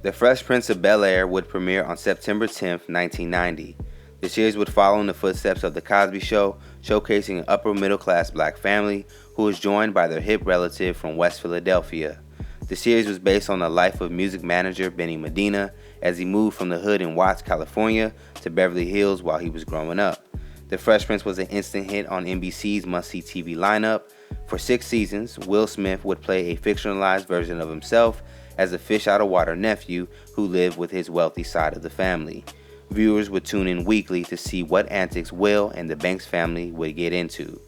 The Fresh Prince of Bel-Air would premiere on September 10, 1990. The series would follow in the footsteps of The Cosby Show, showcasing an upper-middle-class black family who was joined by their hip relative from West Philadelphia. The series was based on the life of music manager Benny Medina as he moved from the hood in Watts, California to Beverly Hills while he was growing up. The Fresh Prince was an instant hit on NBC's must-see TV lineup. For 6 seasons, Will Smith would play a fictionalized version of himself as a fish-out-of-water nephew who lived with his wealthy side of the family. Viewers would tune in weekly to see what antics Will and the Banks family would get into.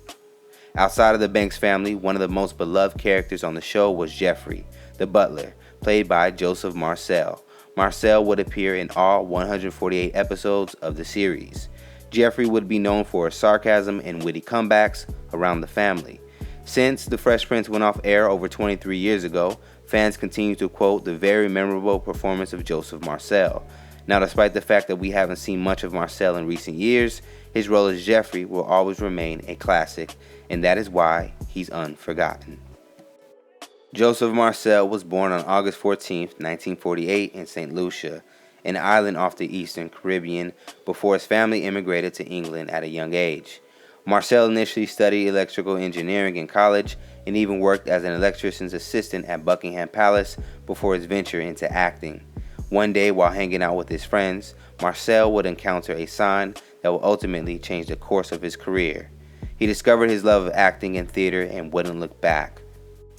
Outside of the Banks family, one of the most beloved characters on the show was Geoffrey, the butler, played by Joseph Marcel. Marcel would appear in all 148 episodes of the series. Geoffrey would be known for his sarcasm and witty comebacks around the family. Since The Fresh Prince went off air over 23 years ago, fans continue to quote the very memorable performance of Joseph Marcel. Now, despite the fact that we haven't seen much of Marcel in recent years, his role as Geoffrey will always remain a classic, and that is why he's unforgotten. Joseph Marcel was born on August 14, 1948 in St. Lucia, an island off the eastern Caribbean, before his family immigrated to England at a young age. Marcel initially studied electrical engineering in college and even worked as an electrician's assistant at Buckingham Palace before his venture into acting. One day, while hanging out with his friends, Marcel would encounter a sign that would ultimately change the course of his career. He discovered his love of acting and theater and wouldn't look back.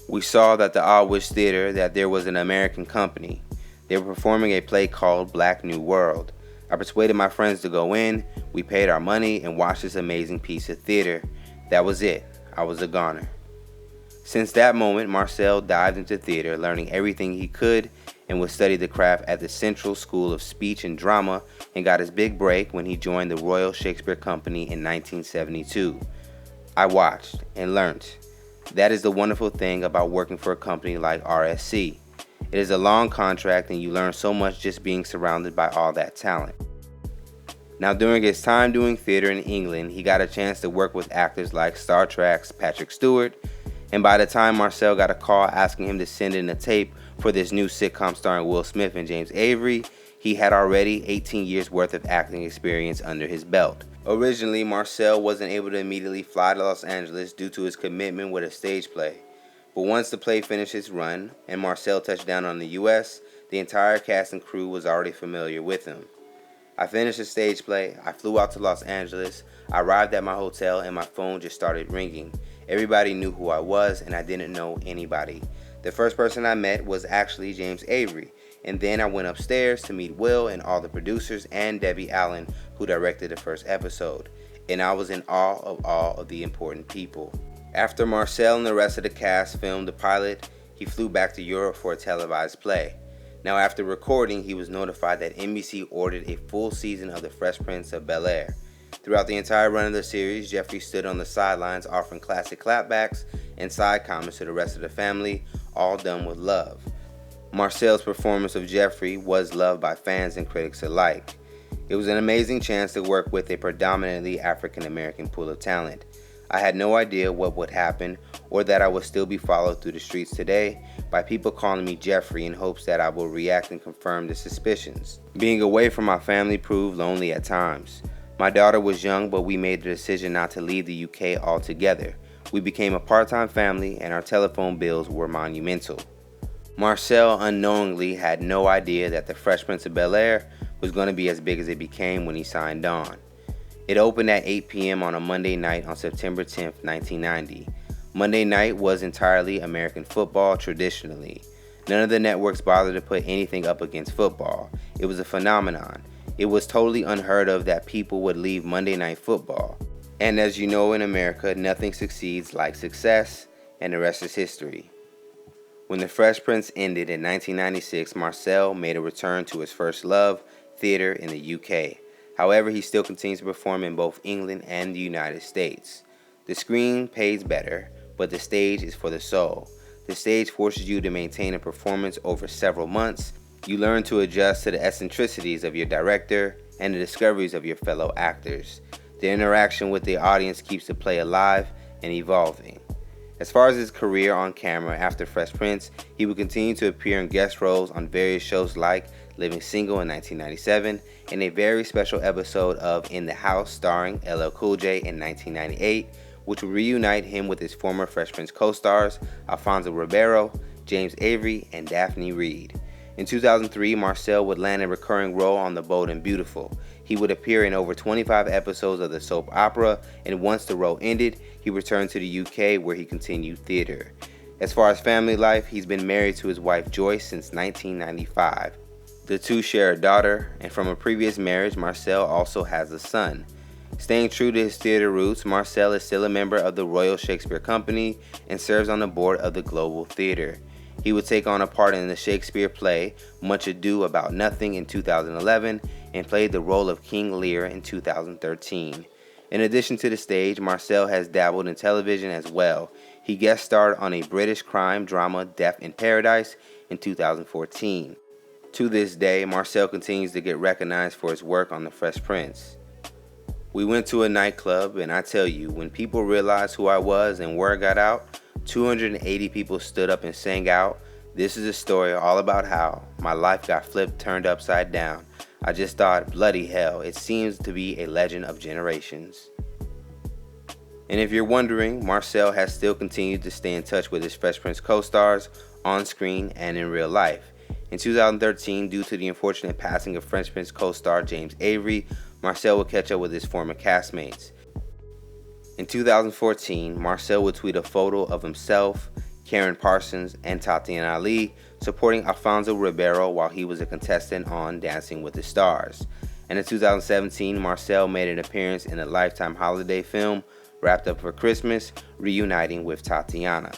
We saw at the Aldwych Theater that there was an American company. They were performing a play called Black New World. I persuaded my friends to go in, we paid our money, and watched this amazing piece of theater. That was it. I was a goner. Since that moment, Marcel dived into theater, learning everything he could, and would study the craft at the Central School of Speech and Drama, and got his big break when he joined the Royal Shakespeare Company in 1972. I watched and learned. That is the wonderful thing about working for a company like RSC. It is a long contract and you learn so much just being surrounded by all that talent. Now, during his time doing theater in England, he got a chance to work with actors like Star Trek's Patrick Stewart, and by the time Marcel got a call asking him to send in a tape for this new sitcom starring Will Smith and James Avery, he had already 18 years worth of acting experience under his belt. Originally, Marcel wasn't able to immediately fly to Los Angeles due to his commitment with a stage play. But once the play finished its run and Marcel touched down on the US, the entire cast and crew was already familiar with him. I finished the stage play, I flew out to Los Angeles, I arrived at my hotel and my phone just started ringing. Everybody knew who I was and I didn't know anybody. The first person I met was actually James Avery, and then I went upstairs to meet Will and all the producers and Debbie Allen, who directed the first episode, and I was in awe of all of the important people. After Marcel and the rest of the cast filmed the pilot, he flew back to Europe for a televised play. Now, after recording, he was notified that NBC ordered a full season of The Fresh Prince of Bel-Air. Throughout the entire run of the series, Geoffrey stood on the sidelines offering classic clapbacks and side comments to the rest of the family, all done with love. Marcel's performance of Geoffrey was loved by fans and critics alike. It was an amazing chance to work with a predominantly African American pool of talent. I had no idea what would happen or that I would still be followed through the streets today by people calling me Geoffrey in hopes that I will react and confirm the suspicions. Being away from my family proved lonely at times. My daughter was young, but we made the decision not to leave the UK altogether. We became a part-time family and our telephone bills were monumental. Marcel unknowingly had no idea that The Fresh Prince of Bel-Air was going to be as big as it became when he signed on. It opened at 8 p.m. on a Monday night on September 10, 1990. Monday night was entirely American football traditionally. None of the networks bothered to put anything up against football. It was a phenomenon. It was totally unheard of that people would leave Monday Night Football. And as you know, in America, nothing succeeds like success, and the rest is history. When The Fresh Prince ended in 1996, Marcel made a return to his first love, theater in the UK. However, he still continues to perform in both England and the United States. The screen pays better, but the stage is for the soul. The stage forces you to maintain a performance over several months. You learn to adjust to the eccentricities of your director and the discoveries of your fellow actors. The interaction with the audience keeps the play alive and evolving. As far as his career on camera after Fresh Prince, he would continue to appear in guest roles on various shows like Living Single in 1997 and a very special episode of In the House starring LL Cool J in 1998, which would reunite him with his former Fresh Prince co-stars Alfonso Ribeiro, James Avery, and Daphne Reed. In 2003, Marcel would land a recurring role on The Bold and Beautiful. He would appear in over 25 episodes of the soap opera, and once the role ended, he returned to the UK where he continued theater. As far as family life, he's been married to his wife Joyce since 1995. The two share a daughter, and from a previous marriage, Marcel also has a son. Staying true to his theater roots, Marcel is still a member of the Royal Shakespeare Company and serves on the board of the Global Theatre. He would take on a part in the Shakespeare play Much Ado About Nothing in 2011 and played the role of King Lear in 2013. In addition to the stage, Marcel has dabbled in television as well. He guest starred on a British crime drama Death in Paradise in 2014. To this day, Marcel continues to get recognized for his work on The Fresh Prince. We went to a nightclub, and I tell you, when people realized who I was and word got out, 280 people stood up and sang out. This is a story all about how my life got turned upside down. I just thought, bloody hell, it seems to be a legend of generations. And if you're wondering, Marcel has still continued to stay in touch with his Fresh Prince co-stars on screen and in real life. In 2013, due to the unfortunate passing of Fresh Prince co-star James Avery, Marcel would catch up with his former castmates. In 2014, Marcel would tweet a photo of himself, Karen Parsons, and Tatiana Ali supporting Alfonso Ribeiro while he was a contestant on Dancing with the Stars. And in 2017, Marcel made an appearance in the Lifetime holiday film Wrapped Up for Christmas, reuniting with Tatiana.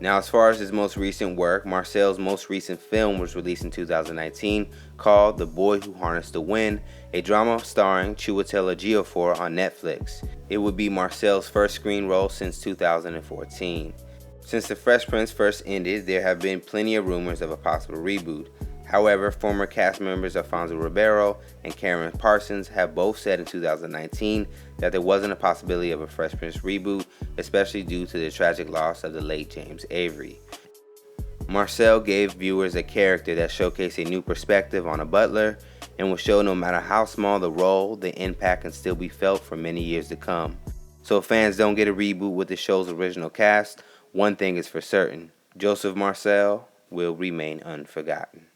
Now, as far as his most recent work, Marcel's most recent film was released in 2019 called The Boy Who Harnessed the Wind, a drama starring Chiwetel Ejiofor on Netflix. It would be Marcel's first screen role since 2014. Since The Fresh Prince first ended, there have been plenty of rumors of a possible reboot. However, former cast members Alfonso Ribeiro and Karen Parsons have both said in 2019 that there wasn't a possibility of a Fresh Prince reboot, especially due to the tragic loss of the late James Avery. Marcel gave viewers a character that showcased a new perspective on a butler and will show no matter how small the role, the impact can still be felt for many years to come. So if fans don't get a reboot with the show's original cast, one thing is for certain: Joseph Marcel will remain unforgotten.